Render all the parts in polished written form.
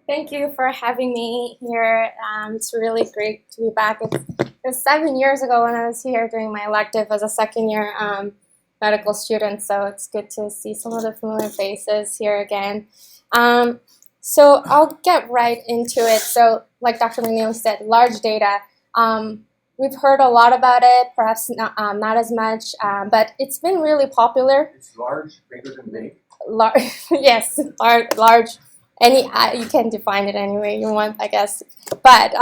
Thank you for having me here. It's really great to be back. It was 7 years ago when I was here doing my elective as a second-year medical student, so it's good to see some of the familiar faces here again. So I'll get right into it. So like Dr. McNeil said, large data. We've heard a lot about it, perhaps not as much, but it's been really popular. It's large, bigger than big? Yes, large. You can define it any way you want, I guess. But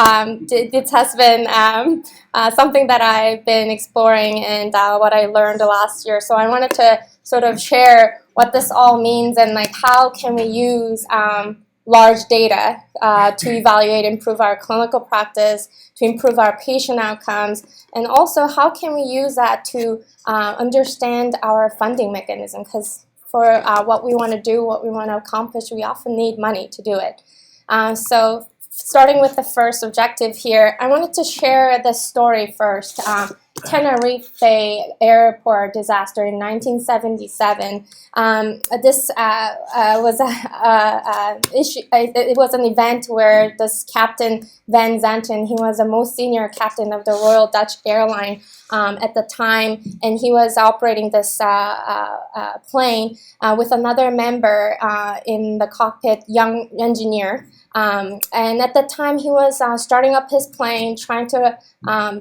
it has been something that I've been exploring and what I learned last year. So I wanted to sort of share what this all means and like how can we use large data to evaluate, improve our clinical practice, to improve our patient outcomes, and also how can we use that to understand our funding mechanism, because for what we want to do, what we want to accomplish, we often need money to do it. So starting with the first objective here, I wanted to share this story first. Tenerife airport disaster in 1977. This was it was an event where this Captain Van Zanten, he was the most senior captain of the Royal Dutch Airline at the time, and he was operating this plane with another member in the cockpit, young engineer. And at the time, he was starting up his plane, trying to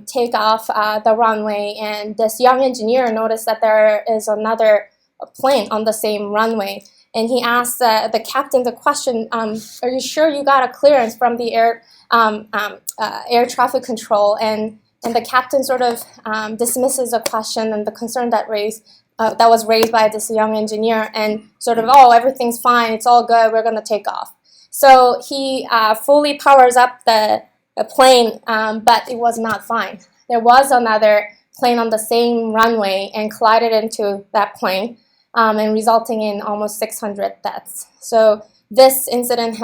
take off the runway, and this young engineer noticed that there is another plane on the same runway. And he asked the captain the question, are you sure you got a clearance from the air traffic control? And the captain sort of dismisses the question and the concern that was raised by this young engineer, and sort of, oh, everything's fine, it's all good, we're going to take off. So he fully powers up the plane, but it was not fine. There was another plane on the same runway and collided into that plane, and resulting in almost 600 deaths. So this incident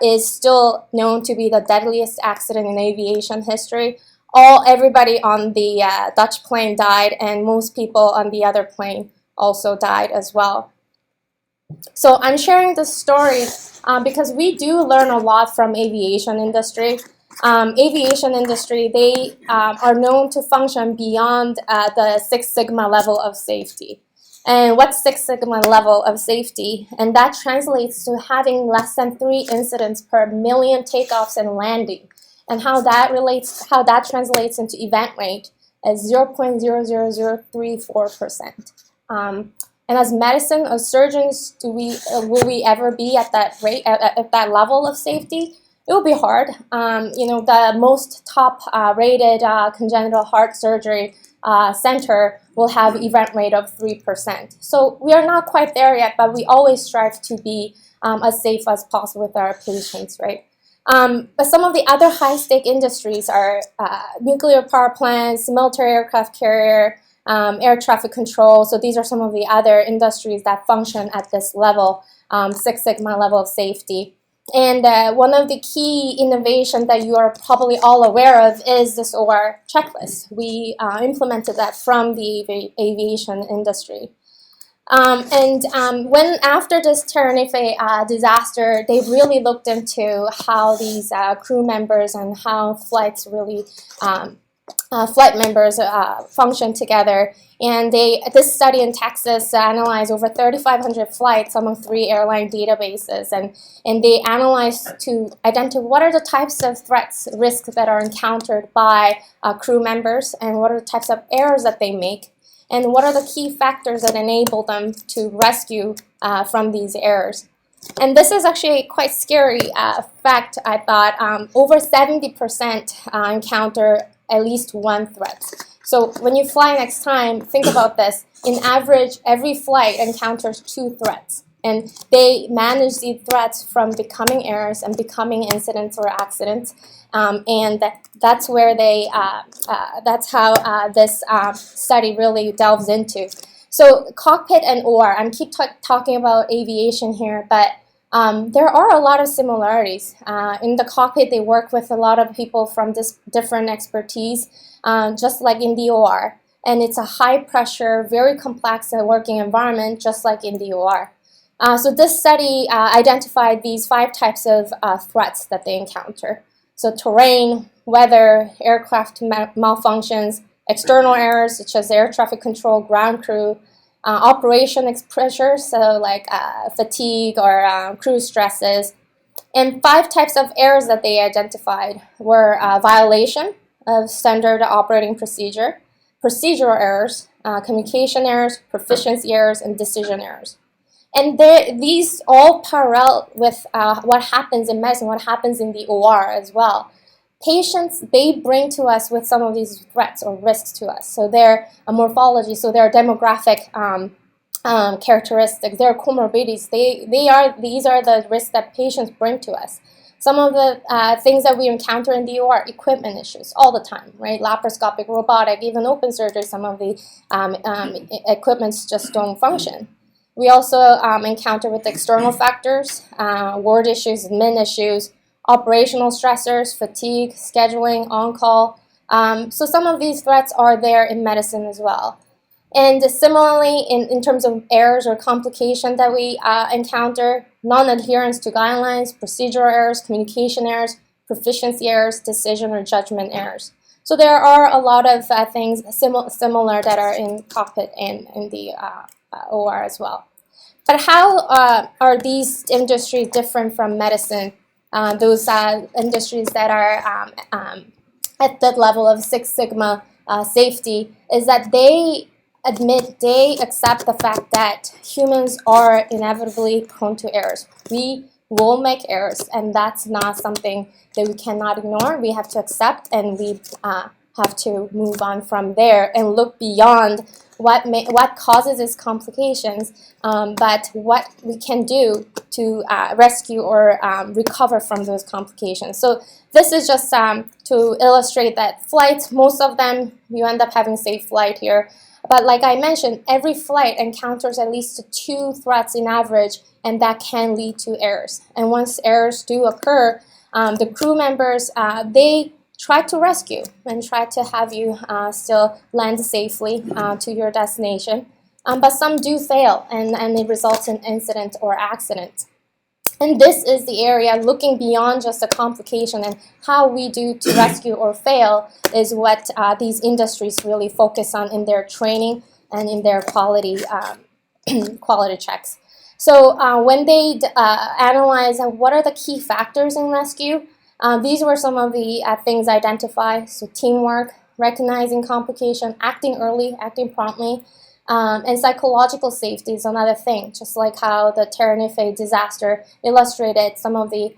is still known to be the deadliest accident in aviation history. Everybody on the Dutch plane died, and most people on the other plane also died as well. So I'm sharing this story because we do learn a lot from aviation industry. Aviation industry, they are known to function beyond the Six Sigma level of safety. And what's Six Sigma level of safety? And that translates to having less than 3 incidents per million takeoffs and landing. And how that translates into event rate is 0.00034%. And as medicine, as surgeons, will we ever be at that rate, at that level of safety? It will be hard. The most top rated congenital heart surgery center will have event rate of 3%. So we are not quite there yet, but we always strive to be as safe as possible with our patients, right? But some of the other high-stake industries are nuclear power plants, military aircraft carrier, air traffic control. So these are some of the other industries that function at this level, Six Sigma level of safety. And one of the key innovations that you are probably all aware of is this OR checklist. We implemented that from the aviation industry. When after this Tenerife disaster, they really looked into how these crew members and how flights really flight members function together. And this study in Texas analyzed over 3,500 flights among 3 airline databases, and they analyzed to identify what are the types of threats, risks that are encountered by crew members, and what are the types of errors that they make, and what are the key factors that enable them to rescue from these errors. And this is actually a quite scary fact, I thought. Over 70% encounter at least one threat. So when you fly next time, think about this. In average, every flight encounters 2 threats. And they manage these threats from becoming errors and becoming incidents or accidents. And that's where that's how this study really delves into. So cockpit and OR, I keep talking about aviation here, but there are a lot of similarities. In the cockpit, they work with a lot of people from different expertise, just like in the OR. And it's a high pressure, very complex working environment, just like in the OR. So this study identified these 5 types of threats that they encounter. So terrain, weather, aircraft malfunctions, external errors such as air traffic control, ground crew, operation pressures, so like fatigue or crew stresses. And 5 types of errors that they identified were violation of standard operating procedure, procedural errors, communication errors, proficiency errors, and decision errors. And these all parallel with what happens in medicine, what happens in the OR as well. Patients, they bring to us with some of these threats or risks to us. So their morphology, so their demographic characteristics, their comorbidities, these are the risks that patients bring to us. Some of the things that we encounter in the OR, equipment issues all the time, right? Laparoscopic, robotic, even open surgery, some of the equipments just don't function. We also encounter with external factors, ward issues, admin issues, operational stressors, fatigue, scheduling, on-call. So some of these threats are there in medicine as well. And similarly, in terms of errors or complications that we encounter, non-adherence to guidelines, procedural errors, communication errors, proficiency errors, decision or judgment errors. So there are a lot of things similar that are in Cockpit and in the OR as well. But how are these industries different from medicine? Those industries that are at the level of Six Sigma safety is that they accept the fact that humans are inevitably prone to errors. We will make errors, and that's not something that we cannot ignore. We have to accept, and we have to move on from there and look beyond what causes these complications, but what we can do to rescue or recover from those complications. So this is just to illustrate that flights, most of them, you end up having safe flight here. But like I mentioned, every flight encounters at least 2 threats in average, and that can lead to errors. And once errors do occur, the crew members, they try to rescue and try to have you still land safely to your destination. But some do fail, and it results in incident or accident. And this is the area, looking beyond just a complication and how we do to rescue or fail is what these industries really focus on in their training and in their quality checks. So when they analyze what are the key factors in rescue, these were some of the things identified. So teamwork, recognizing complication, acting early, acting promptly, and psychological safety is another thing, just like how the Tenerife disaster illustrated some of the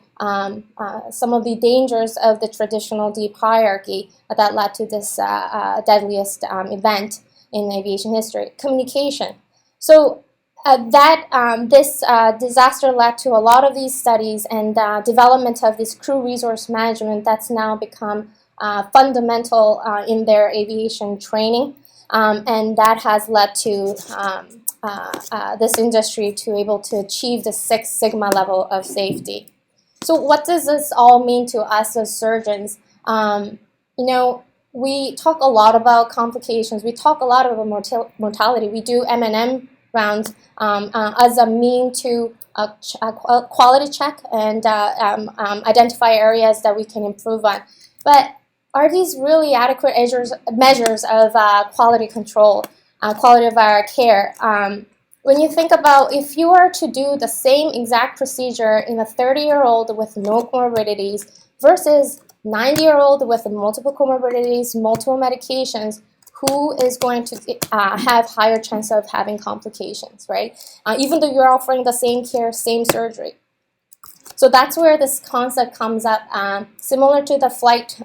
dangers of the traditional deep hierarchy that led to this deadliest event in aviation history. Communication. So this disaster led to a lot of these studies and development of this crew resource management that's now become fundamental in their aviation training. And that has led to this industry to able to achieve the 6 Sigma level of safety. So what does this all mean to us as surgeons? We talk a lot about complications. We talk a lot about mortality. We do M&M rounds as a mean to a quality check and identify areas that we can improve on. But are these really adequate measures of quality control, quality of our care? When you think about if you were to do the same exact procedure in a 30-year-old with no comorbidities versus 90-year-old with multiple comorbidities, multiple medications, who is going to have higher chance of having complications, right? Even though you're offering the same care, same surgery. So that's where this concept comes up, similar to the flight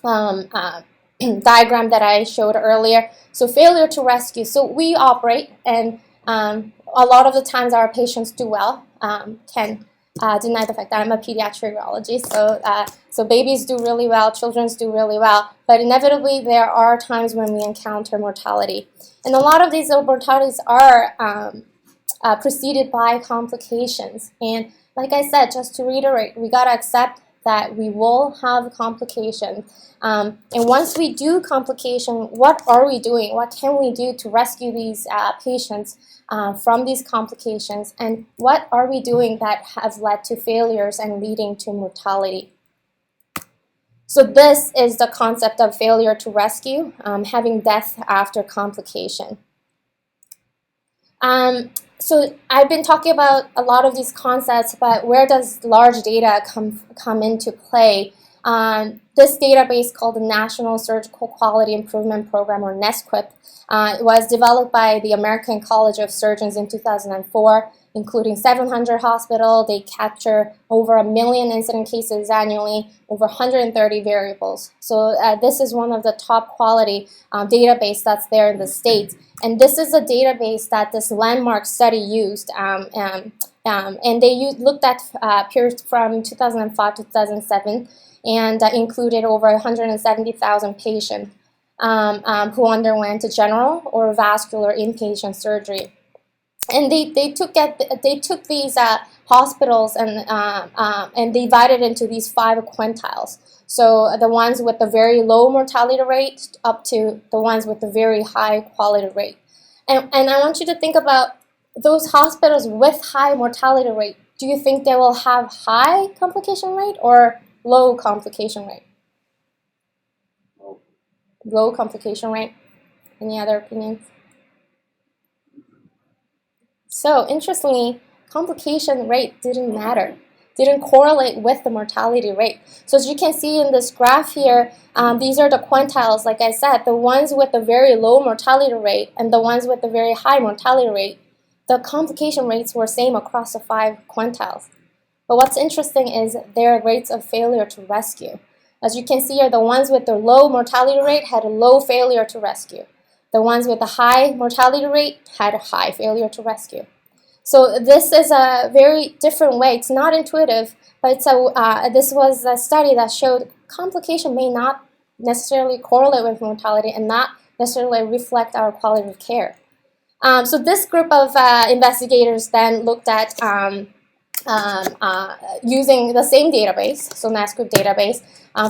diagram that I showed earlier. So failure to rescue. So we operate, and a lot of the times our patients do well. Can deny the fact that I'm a pediatric urology. So babies do really well, children do really well, but inevitably there are times when we encounter mortality. And a lot of these mortalities are preceded by complications. And like I said, just to reiterate, we got to accept that we will have complications. And once we do complication, what are we doing? What can we do to rescue these patients from these complications? And what are we doing that have led to failures and leading to mortality? So this is the concept of failure to rescue, having death after complication. So I've been talking about a lot of these concepts, but where does large data come into play? This database called the National Surgical Quality Improvement Program, or NSQIP, was developed by the American College of Surgeons in 2004, including 700 hospitals. They capture over 1 million incident cases annually, over 130 variables. So this is one of the top quality database that's there in the States. And this is a database that this landmark study used. And they looked at periods from 2005 to 2007 and included over 170,000 patients who underwent a general or vascular inpatient surgery. And they took these hospitals and divided into these 5 quintiles. So the ones with the very low mortality rate up to the ones with the very high quality rate. And I want you to think about those hospitals with high mortality rate. Do you think they will have high complication rate or low complication rate? Low complication rate. Any other opinions? So interestingly, complication rate didn't matter, didn't correlate with the mortality rate. So as you can see in this graph here, these are the quintiles, like I said, the ones with the very low mortality rate and the ones with the very high mortality rate. The complication rates were same across the 5 quintiles. But what's interesting is their rates of failure to rescue. As you can see here, the ones with the low mortality rate had a low failure to rescue. The ones with the high mortality rate had a high failure to rescue. So this is a very different way. It's not intuitive, but this was a study that showed complication may not necessarily correlate with mortality and not necessarily reflect our quality of care. So this group of investigators then looked at using the same database, so NSQIP database,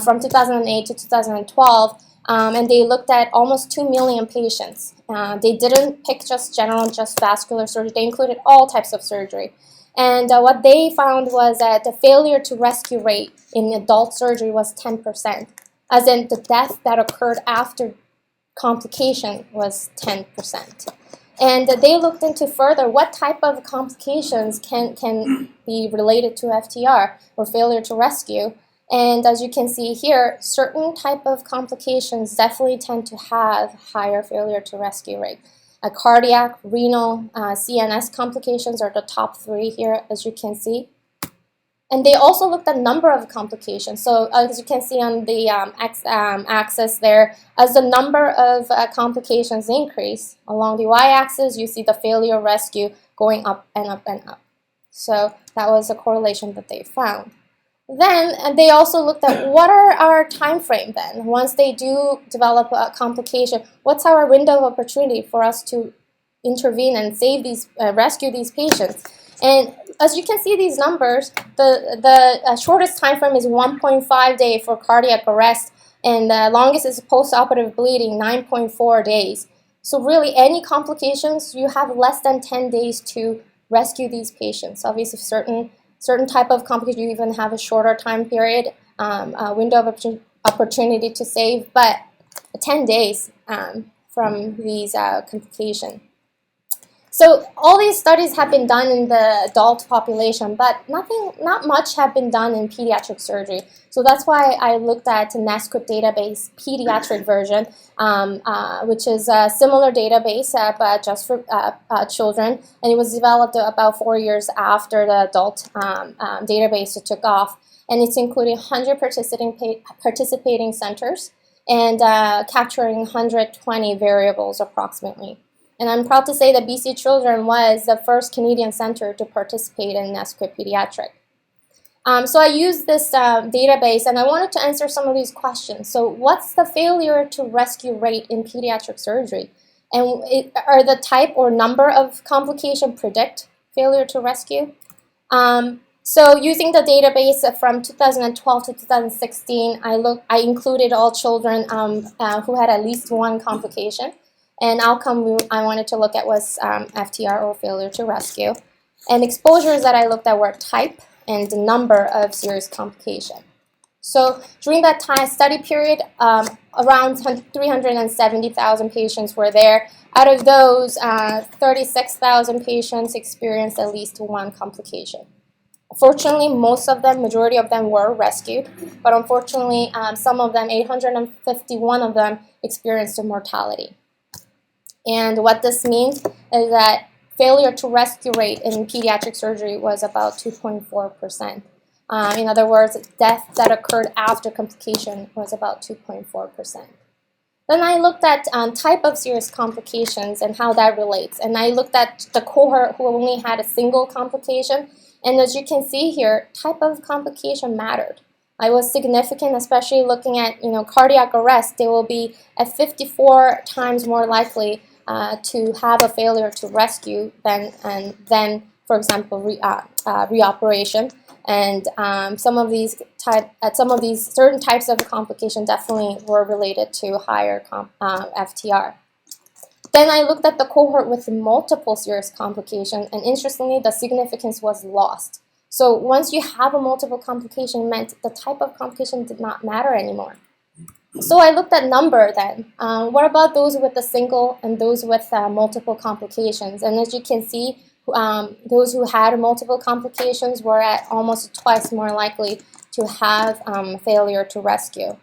from 2008 to 2012, and they looked at almost 2 million patients. They didn't pick just general, just vascular surgery. They included all types of surgery. And what they found was that the failure to rescue rate in adult surgery was 10%, as in the death that occurred after complication was 10%. And they looked into further what type of complications can be related to FTR, or failure to rescue. And as you can see here, certain type of complications definitely tend to have higher failure to rescue rate. Cardiac, renal, CNS complications are the top 3 here, as you can see. And they also looked at number of complications. So as you can see on the axis there, as the number of complications increase along the y-axis, you see the failure rescue going up and up and up. So that was a correlation that they found. Then they also looked at what are our time frame then. Once they do develop a complication, what's our window of opportunity for us to intervene and save these, rescue these patients? And as you can see these numbers, the shortest time frame is 1.5 days for cardiac arrest, and the longest is post-operative bleeding, 9.4 days. So really, any complications, you have less than 10 days to rescue these patients. Obviously, certain type of complication, you even have a shorter time period, window of opportunity to save, but 10 days from these complications. So all these studies have been done in the adult population, but not much have been done in pediatric surgery. So that's why I looked at the NSQIP database pediatric version, which is a similar database, but just for children. And it was developed about 4 years after the adult database took off. And it's including 100 participating centers and capturing 120 variables approximately. And I'm proud to say that BC Children was the first Canadian center to participate in NSQIP Pediatric. So I used this database, and I wanted to answer some of these questions. So what's the failure to rescue rate in pediatric surgery? And are the type or number of complication predict failure to rescue? So using the database from 2012 to 2016, I included all children who had at least one complication. And outcome I wanted to look at was FTR, or failure to rescue. And exposures that I looked at were type and the number of serious complication. So during that time study period, around 370,000 patients were there. Out of those, 36,000 patients experienced at least one complication. Fortunately, majority of them were rescued, but unfortunately, some of them, 851 of them, experienced a mortality. And what this means is that failure to rescue rate in pediatric surgery was about 2.4%. In other words, death that occurred after complication was about 2.4%. Then I looked at type of serious complications and how that relates. And I looked at the cohort who only had a single complication. And as you can see here, type of complication mattered. It was significant, especially looking at cardiac arrest. They will be at 54 times more likely to have a failure to rescue than for example, reoperation. And some of these certain types of complication definitely were related to higher FTR. Then I looked at the cohort with multiple serious complications, and interestingly, the significance was lost. So once you have a multiple complication, meant the type of complication did not matter anymore. So I looked at number then. What about those with a single and those with multiple complications? And as you can see, those who had multiple complications were at almost twice more likely to have failure to rescue.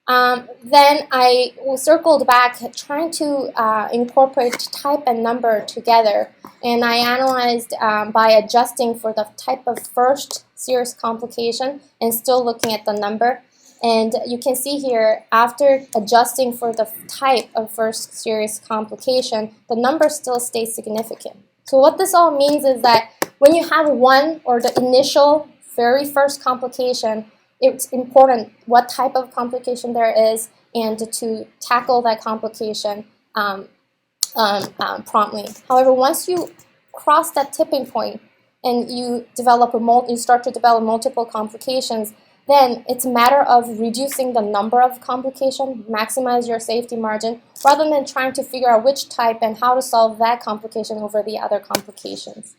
Then I circled back trying to incorporate type and number together, and I analyzed by adjusting for the type of first serious complication and still looking at the number. And you can see here, after adjusting for the type of first serious complication, the number still stays significant. So what this all means is that when you have one or the initial very first complication, it's important what type of complication there is and to tackle that complication promptly. However, once you cross that tipping point and you start to develop multiple complications, then it's a matter of reducing the number of complications, maximize your safety margin, rather than trying to figure out which type and how to solve that complication over the other complications.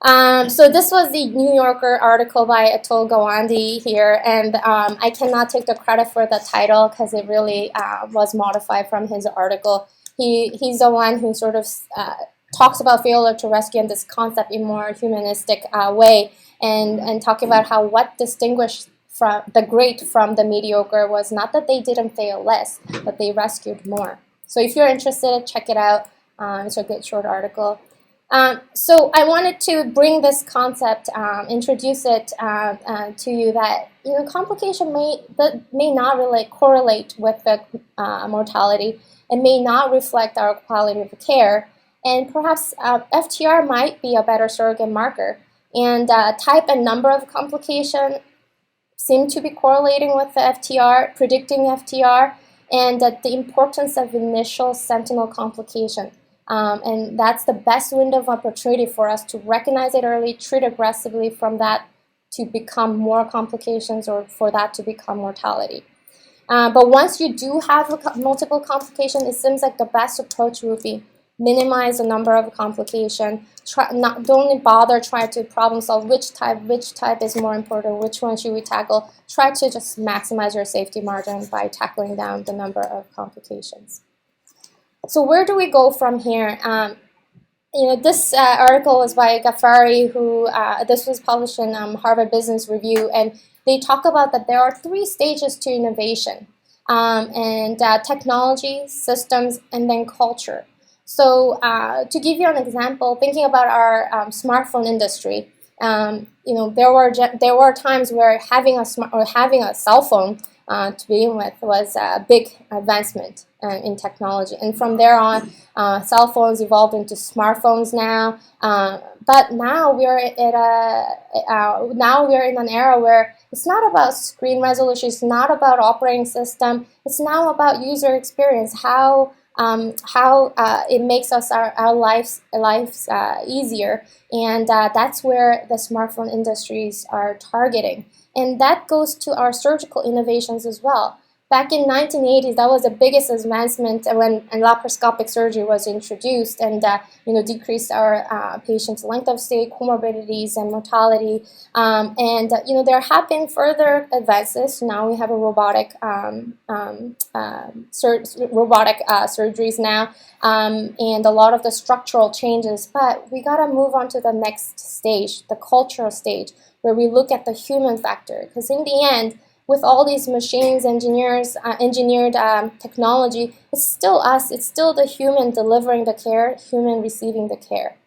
So this was the New Yorker article by Atul Gawande here, and I cannot take the credit for the title because it really was modified from his article. He's the one who sort of talks about failure to rescue and this concept in a more humanistic way, and talking about how what distinguished from the great from the mediocre was not that they didn't fail less, but they rescued more. So if you're interested, check it out. It's a good short article. So I wanted to bring this concept, introduce it to you that complication may not really correlate with the mortality. It may not reflect our quality of care, and perhaps FTR might be a better surrogate marker. And type and number of complication seem to be correlating with the FTR, predicting FTR, and the importance of initial sentinel complication. And that's the best window of opportunity for us to recognize it early, treat aggressively from that to become more complications or for that to become mortality. But once you do have multiple complications, it seems like the best approach would be minimize the number of complications. Don't bother trying to problem solve which type is more important, which one should we tackle. Try to just maximize your safety margin by tackling down the number of complications. So where do we go from here? This article was by Ghaffari, who this was published in Harvard Business Review, and they talk about that there are 3 stages to innovation, and technology, systems, and then culture. So to give you an example, thinking about our smartphone industry, there were times where having a cell phone to begin with was a big advancement in technology, and from there on, cell phones evolved into smartphones now. But now we are in an era where it's not about screen resolution, it's not about operating system, it's now about user experience. How how it makes us our lives easier, and that's where the smartphone industries are targeting. And that goes to our surgical innovations as well. Back in 1980s, that was the biggest advancement when laparoscopic surgery was introduced, and decreased our patients' length of stay, comorbidities, and mortality. There have been further advances. Now we have a robotic surgeries now, and a lot of the structural changes. But we gotta move on to the next stage, the cultural stage, where we look at the human factor, because in the end, with all these machines, engineered technology, it's still us. It's still the human delivering the care, human receiving the care.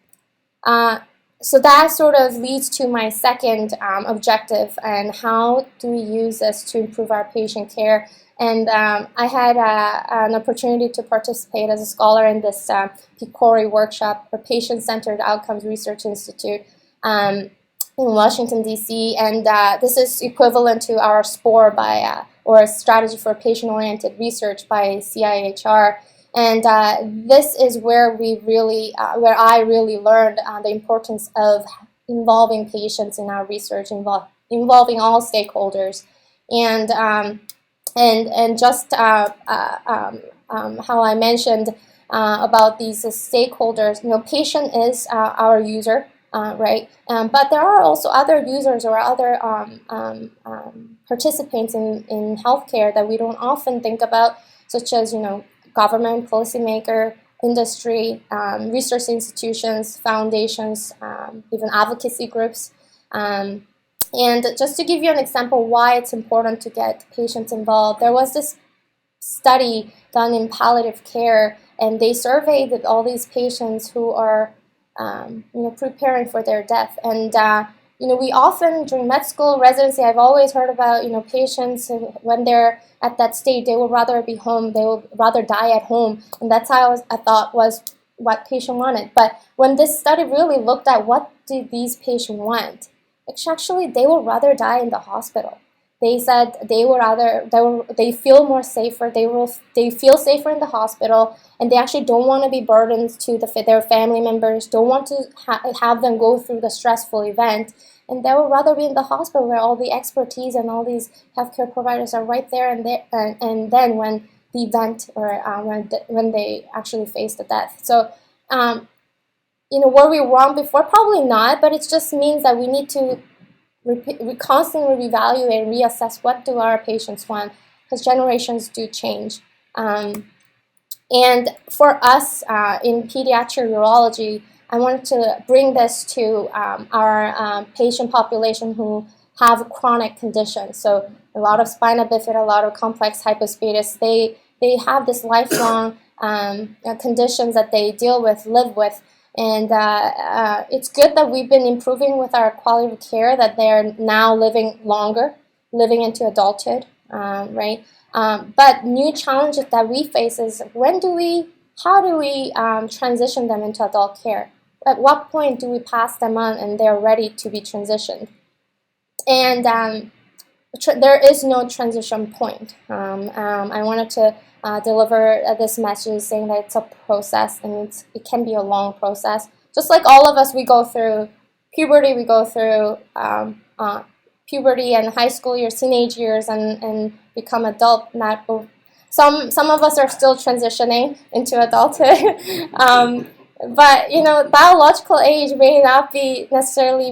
So that sort of leads to my second objective, and how do we use this to improve our patient care. And I had an opportunity to participate as a scholar in this PCORI workshop, or Patient-Centered Outcomes Research Institute, in Washington, D.C., and this is equivalent to our SPORE or Strategy for Patient-Oriented Research by CIHR. And this is where where I really learned the importance of involving patients in our research, involving all stakeholders, and just how I mentioned about these stakeholders. Patient is our user. Right, but there are also other users or other participants in healthcare that we don't often think about, such as government, policymaker, industry, research institutions, foundations, even advocacy groups. And just to give you an example why it's important to get patients involved, there was this study done in palliative care, and they surveyed all these patients who are preparing for their death. And we often, during med school, residency, I've always heard about patients who, when they're at that state, they would rather be home, they would rather die at home, and that's how I thought was what patient wanted. But when this study really looked at what do these patients want, actually they would rather die in the hospital. They said they feel more safer. They feel safer in the hospital, and they actually don't want to be burdens to their family members. Don't want to have them go through the stressful event, and they would rather be in the hospital where all the expertise and all these healthcare providers are right there and there. And then when the event or when they actually face the death. So, were we wrong before? Probably not, but it just means that we need to we constantly reevaluate and reassess what do our patients want, because generations do change. And for us in pediatric urology, I wanted to bring this to our patient population who have chronic conditions. So a lot of spina bifida, a lot of complex hypospadia, they have this lifelong conditions that they live with. And it's good that we've been improving with our quality of care, that they're now living longer, living into adulthood, right? But new challenges that we face is how do we transition them into adult care? At what point do we pass them on and they're ready to be transitioned? And there is no transition point. I wanted to deliver this message saying that it's a process, and it can be a long process. Just like all of us, we go through puberty, we go through puberty and high school years, teenage years, and become adult. Some of us are still transitioning into adulthood. But biological age may not be necessarily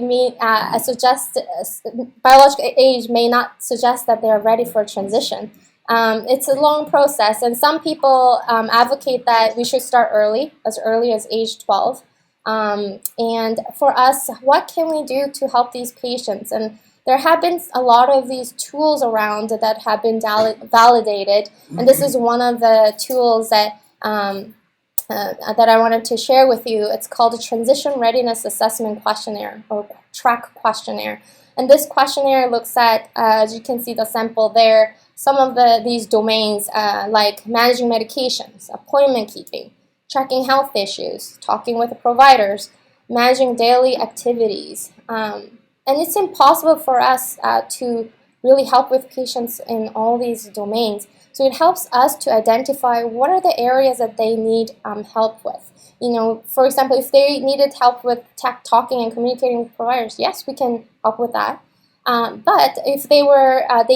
biological age may not suggest that they're ready for transition. It's a long process, and some people advocate that we should start early as age 12. And for us, what can we do to help these patients? And there have been a lot of these tools around that have been validated, and this is one of the tools that I wanted to share with you. It's called a Transition Readiness Assessment Questionnaire, or TRAC questionnaire. And this questionnaire looks at, as you can see the sample there, some of these domains like managing medications, appointment keeping, tracking health issues, talking with the providers, managing daily activities. And it's impossible for us to really help with patients in all these domains. So it helps us to identify what are the areas that they need help with. You know, for example, if they needed help with talking and communicating with providers, yes, we can help with that. But if they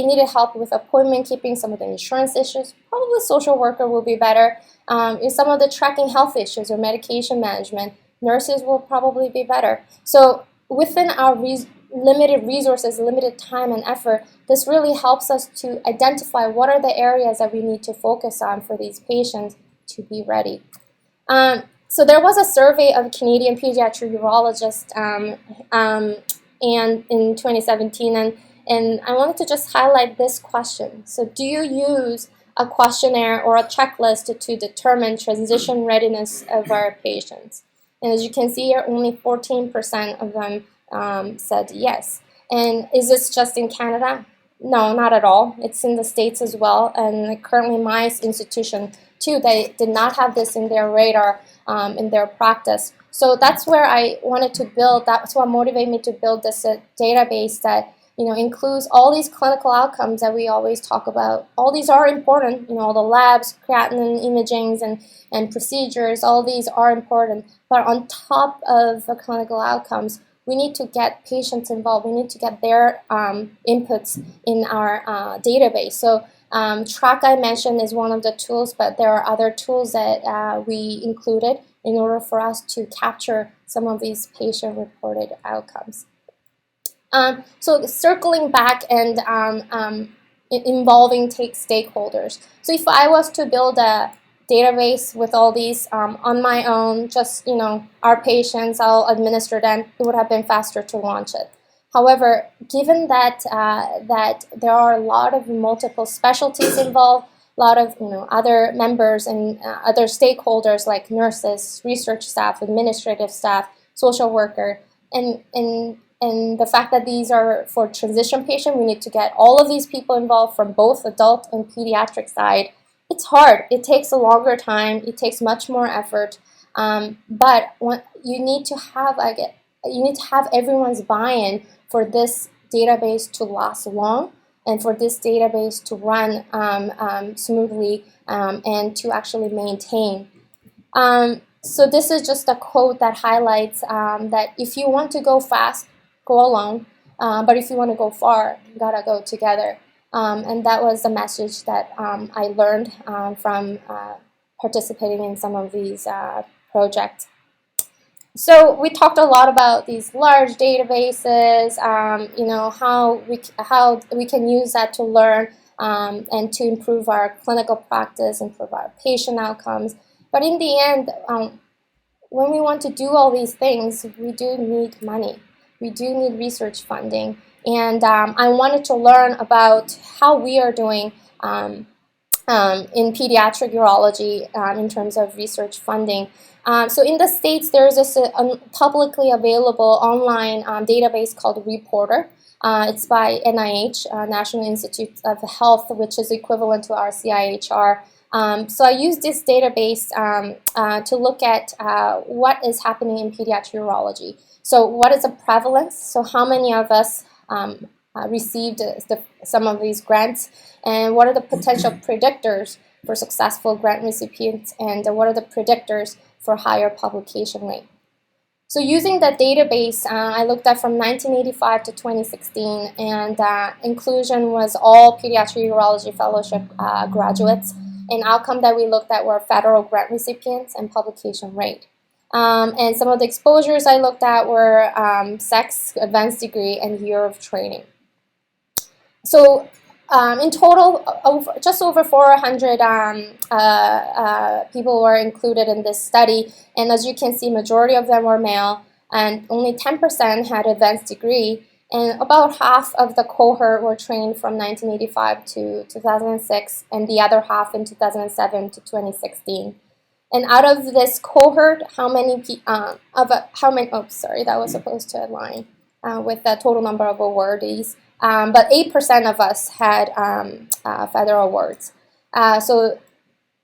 needed help with appointment keeping, some of the insurance issues, probably social worker will be better. If some of the tracking health issues or medication management, nurses will probably be better. So within our limited resources, limited time and effort, this really helps us to identify what are the areas that we need to focus on for these patients to be ready. So there was a survey of Canadian pediatric urologists and in 2017, and I wanted to just highlight this question. So do you use a questionnaire or a checklist to determine transition readiness of our patients? And as you can see here, only 14% of them said yes. And is this just in Canada? No, not at all. It's in the States as well. And currently my institution too, they did not have this in their radar in their practice. So that's where I wanted to build, that's what motivated me to build this database that includes all these clinical outcomes that we always talk about. All these are important, all the labs, creatinine imagings and procedures, all these are important. But on top of the clinical outcomes, we need to get patients involved. We need to get their inputs in our database. So Track I mentioned is one of the tools, but there are other tools that we included in order for us to capture some of these patient-reported outcomes. So circling back and involving stakeholders. So if I was to build a database with all these on my own, just our patients, I'll administer them, it would have been faster to launch it. However, given that that there are a lot of multiple specialties involved, a lot of other members and other stakeholders like nurses, research staff, administrative staff, social worker, and the fact that these are for transition patient, we need to get all of these people involved from both adult and pediatric side. It's hard. It takes a longer time. It takes much more effort. But you need to have everyone's buy-in for this database to last long and for this database to run smoothly and to actually maintain. So this is just a quote that highlights that if you want to go fast, go alone, but if you want to go far, you gotta go together. And that was the message that I learned from participating in some of these projects. So we talked a lot about these large databases, how we can use that to learn and to improve our clinical practice, improve our patient outcomes. But in the end, when we want to do all these things, we do need money. We do need research funding. And I wanted to learn about how we are doing in pediatric urology in terms of research funding. So in the States, there's this publicly available online database called Reporter. It's by NIH, National Institute of Health, which is equivalent to our CIHR. So I used this database to look at what is happening in pediatric urology. So what is the prevalence? So how many of us received some of these grants? And what are the potential predictors for successful grant recipients? And what are the predictors for higher publication rate? So using that database, I looked at from 1985 to 2016, and inclusion was all pediatric urology fellowship graduates. And outcome that we looked at were federal grant recipients and publication rate. And some of the exposures I looked at were sex, advanced degree, and year of training. So in total, just over 400 people were included in this study. And as you can see, majority of them were male, and only 10% had advanced degree. And about half of the cohort were trained from 1985 to 2006, and the other half in 2007 to 2016. And out of this cohort, how many? Oh, sorry, that was supposed to align with the total number of awardees. But 8% of us had federal awards. So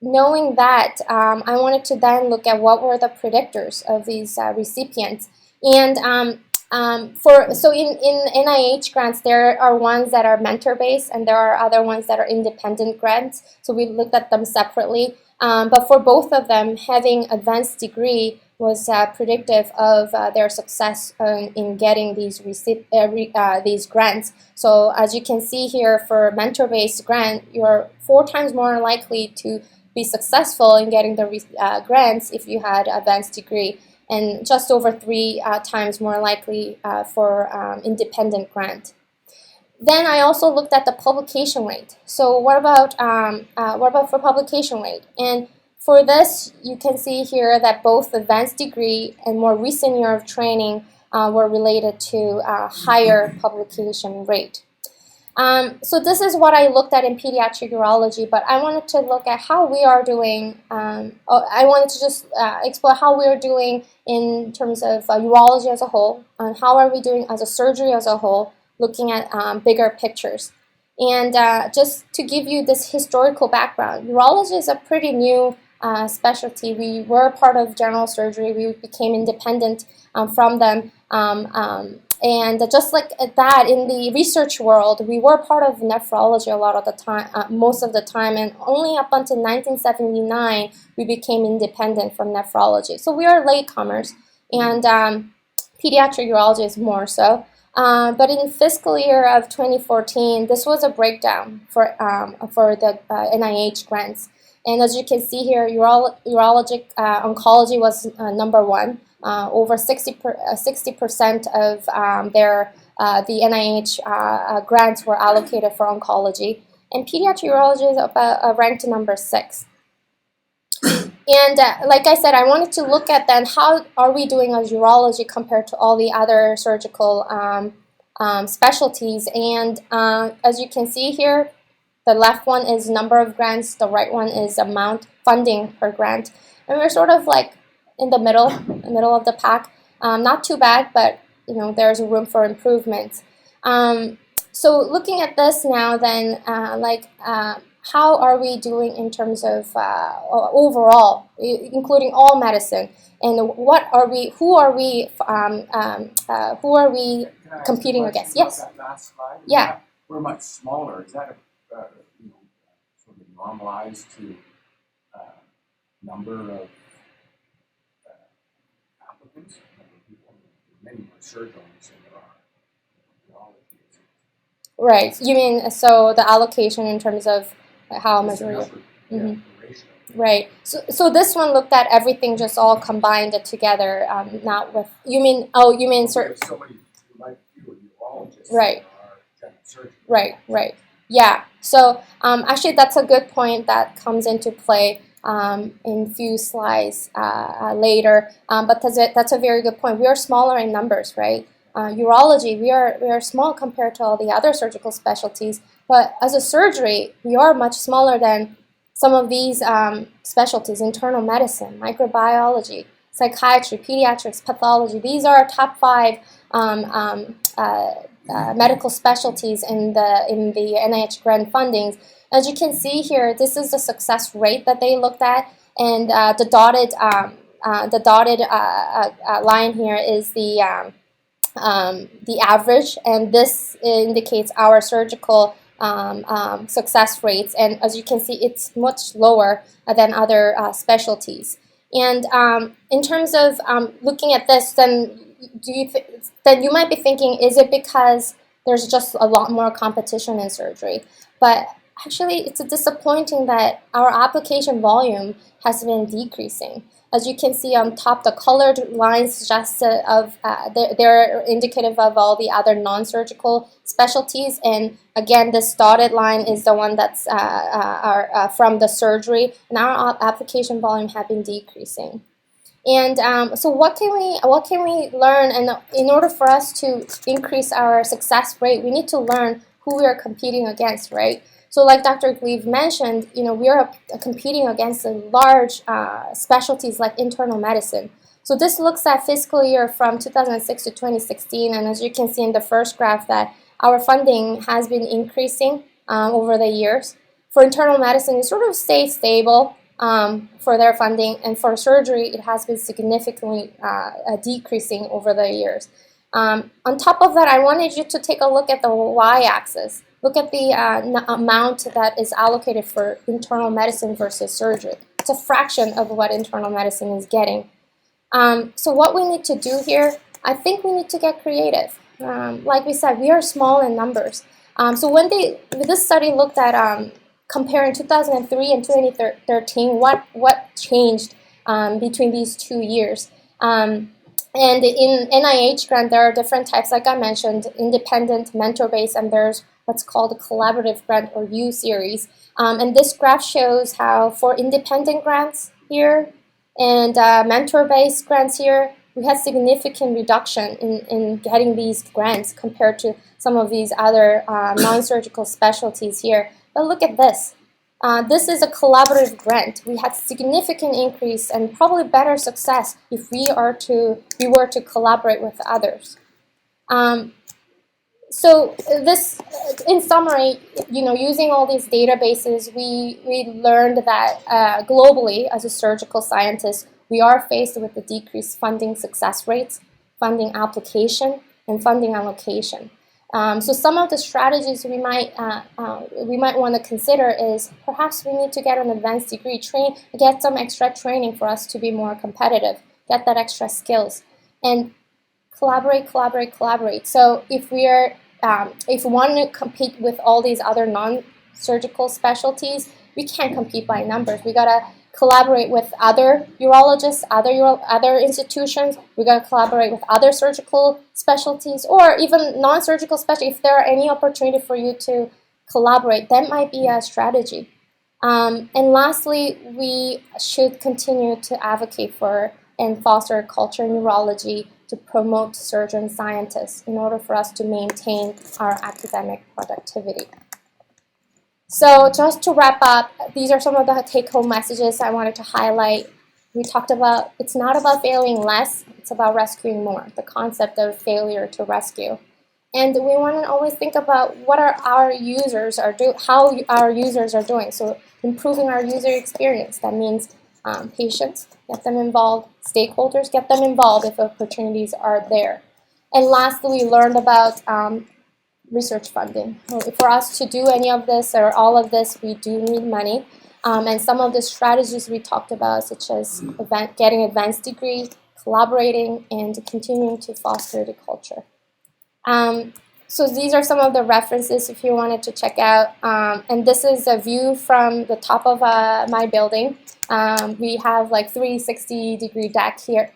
knowing that, I wanted to then look at what were the predictors of these recipients. And So in NIH grants, there are ones that are mentor-based, and there are other ones that are independent grants. So we looked at them separately. But for both of them, having advanced degree was predictive of their success in getting these grants. So as you can see here, for mentor-based grant, you're 4 times more likely to be successful in getting the grants if you had advanced degree, and just over 3 times more likely for independent grant. Then I also looked at the publication rate. So what about for publication rate? And for this, you can see here that both advanced degree and more recent year of training were related to higher publication rate. So this is what I looked at in pediatric urology, but I wanted to look at how we are doing. I wanted to just explore how we are doing in terms of urology as a whole, and how are we doing as a surgery as a whole, looking at bigger pictures. And just to give you this historical background, urology is a pretty new specialty. We were part of general surgery. We became independent from them. And just like that, in the research world, we were part of nephrology a lot of the time, most of the time, and only up until 1979 we became independent from nephrology. So we are latecomers, and pediatric urology is more so. But in fiscal year of 2014, this was a breakdown for the NIH grants. And as you can see here, urologic oncology was number 1. Over 60% of the NIH grants were allocated for oncology, and pediatric urology is ranked number 6. And like I said, I wanted to look at then how are we doing as urology compared to all the other surgical specialties. And as you can see here, the left one is number of grants, the right one is amount funding per grant, and we're sort of like in the middle of the pack. Not too bad, but there's room for improvement. So looking at this now, then how are we doing in terms of overall, including all medicine, and who are we competing against? Yes. That last slide? Yeah. We're much smaller. Is that sort of normalized to number of applicants? Many more surgeons than there are urology. Right. You mean so the allocation in terms of how much? The ratio. Right. So this one looked at everything just all combined together, not with. You mean certain. There's so many fewer urologists. Right. Than are general surgeons. Right. Yeah. So actually, that's a good point that comes into play in few slides later. But that's a very good point. We are smaller in numbers, right? Urology, we are small compared to all the other surgical specialties. But as a surgery, we are much smaller than some of these specialties: internal medicine, microbiology, psychiatry, pediatrics, pathology. These are top 5 medical specialties in the NIH grant fundings. As you can see here, this is the success rate that they looked at, and the dotted line here is the average, and this indicates our surgical success rates. And as you can see, it's much lower than other specialties. And in terms of looking at this, then you might be thinking, is it because there's just a lot more competition in surgery? But actually, it's disappointing that our application volume has been decreasing. As you can see on top, the colored lines suggest they're indicative of all the other non-surgical specialties. And again, this dotted line is the one that's from the surgery, and our application volume have been decreasing. And so what can we learn? And in order for us to increase our success rate, we need to learn who we are competing against, right? So like Dr. Gleave mentioned, we are competing against large specialties like internal medicine. So this looks at fiscal year from 2006 to 2016, and as you can see in the first graph that our funding has been increasing over the years. For internal medicine, it sort of stayed stable for their funding, and for surgery, it has been significantly decreasing over the years. On top of that, I wanted you to take a look at the y-axis. Look at the amount that is allocated for internal medicine versus surgery. It's a fraction of what internal medicine is getting. So what we need to do here, I think we need to get creative. Like we said, we are small in numbers. So when this study looked at comparing 2003 and 2013, what changed between these 2 years. And in NIH grant, there are different types, like I mentioned, independent, mentor-based, and there's what's called a collaborative grant or U series. And this graph shows how for independent grants here and mentor-based grants here, we had significant reduction in getting these grants compared to some of these other non-surgical specialties here. But look at this. This is a collaborative grant. We had significant increase and probably better success if we were to collaborate with others. So this, in summary, using all these databases, we learned that globally, as a surgical scientist, we are faced with the decreased funding success rates, funding application, and funding allocation. So some of the strategies we might want to consider is perhaps we need to get an advanced degree, get some extra training for us to be more competitive, get that extra skills, and collaborate. So if we want to compete with all these other non-surgical specialties, we can't compete by numbers. We gotta collaborate with other urologists, other institutions. We gotta collaborate with other surgical specialties, or even non-surgical specialties. If there are any opportunity for you to collaborate, that might be a strategy. And lastly, we should continue to advocate for and foster a culture in urology to promote surgeon scientists in order for us to maintain our academic productivity. So just to wrap up, these are some of the take-home messages I wanted to highlight. We talked about it's not about failing less, it's about rescuing more, the concept of failure to rescue. And we want to always think about what our users are doing, how our users are doing. So improving our user experience, that means patients, get them involved, stakeholders, get them involved if opportunities are there. And lastly, we learned about research funding. For us to do any of this or all of this, we do need money. And some of the strategies we talked about, such as getting advanced degree, collaborating, and continuing to foster the culture. So these are some of the references if you wanted to check out. And this is a view from the top of my building. We have like 360-degree deck here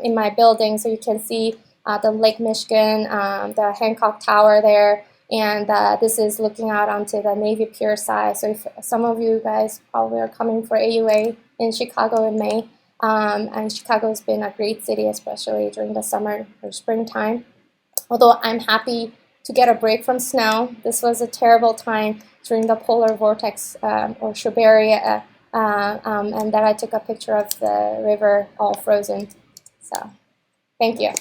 in my building, so you can see the Lake Michigan, the Hancock Tower there, and this is looking out onto the Navy Pier side. So if some of you guys probably are coming for AUA in Chicago in May, and Chicago has been a great city, especially during the summer or springtime. Although I'm happy to get a break from snow. This was a terrible time during the polar vortex or Siberi, and then I took a picture of the river all frozen. So, thank you.